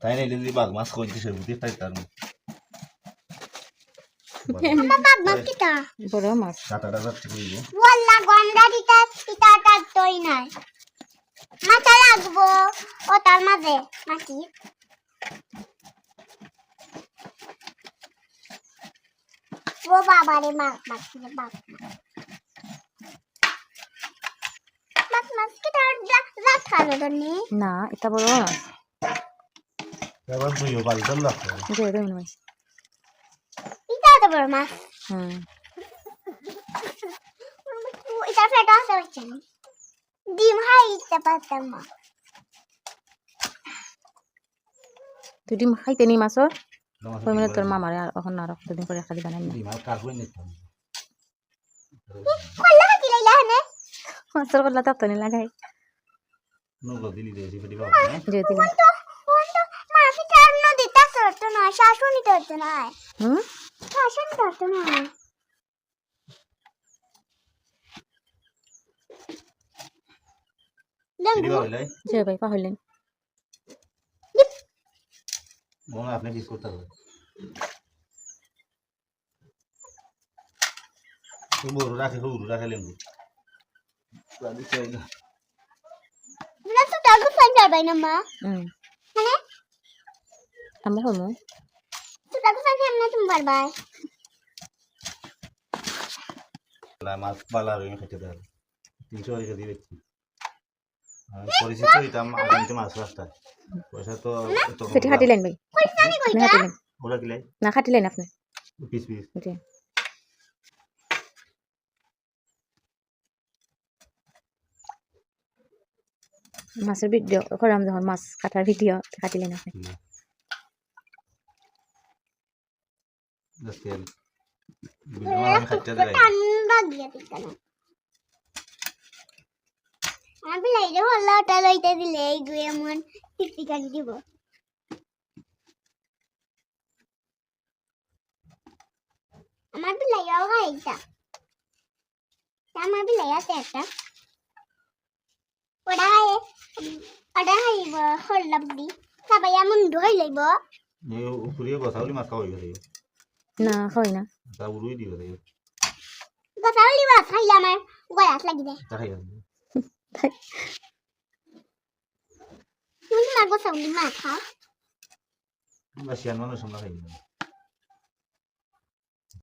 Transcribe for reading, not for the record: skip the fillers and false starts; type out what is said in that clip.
তাই না যদি বাঘ মাছ কইতে সে বুঝতে পাই তার আমার বাঘ মাছ কিটা বড় মাছ 7-8 টাকা দিব ওয়াল্লা গন্ডা দিতা ইটাটা তোই নাই মাথা লাগবো ও তার মাঝে নাকি ও বাবা রে বাঘ মাছ কিটা রাত খালো তো নি না এটা বড় মাছ এবার দুইও বালতাল লাগবে যে এরকম মাছ ইটা তো বড় মাছ এটা ফেটা আছে বাচ্চা ডিম হাই ইটা পাতাম না তুই ডিম খাইতে নি মাছর ওই মানে তোর মামারে আর এখন আর কতদিন পরে খালি বানাই না ডিমার কাকুই নিতাম কল্লা হাতি লাইলা হনে মাছর কল্লা তাপতনি লাগাই নগদ দিলি দেছি ফেটি বাবা না যে দিন তো মাফি তার নদী তা করতে না শাশুনি করতে না শাসন করতে না ফেটি বাবা লাই যে ভাই পাহলেন মনে আপনি কি করতে হবে বড় রাখে লেম্বু সাদি চাই না না তো টাগু ফাইন যাবাই না মা মানে আমরা হমু তো টাগু ফাইন আমরা তুমি বারবার না মাছ বালা রইম খেতে দেয় 300 টাকা দিয়ে দিচ্ছি পরিচিত হইতাম আগামীতে মাছ রাস্তা পয়সা তো সেটি হাঁটিলেন ভাই কই জানি কই না হাঁটিলেন ওরা কিলাই না হাঁটিলেন আপনি পিস জি মাছের ভিডিও করাম যখন মাছ কাটার ভিডিও হাঁটিলেন আপনি দস্তেল ভিডিও আমি খাইতে দেয় ঠান্ডা দিয়ে দিতে না আমি লাইরে হল্লাটা লইতে দিলে এই দুই এমন টিকটিকারি দিব আমার বিলাই আওগা এইটা আমার বিলাই আছে একটা ওটা হাইব হল্লাম দি সবাই এমন ধরে লইব এই উপরিয়ে কথা বলি মাছ খাওয়াই গেছে না হয় না তা উড়ুই দিবে রে কথা বলিব খাইলে আমার গলাত লাগি যায় তা খাই যাবে তুমি না গোসা বলি মা খাও আমরা শিয়ান মানুষ আমরা খাই না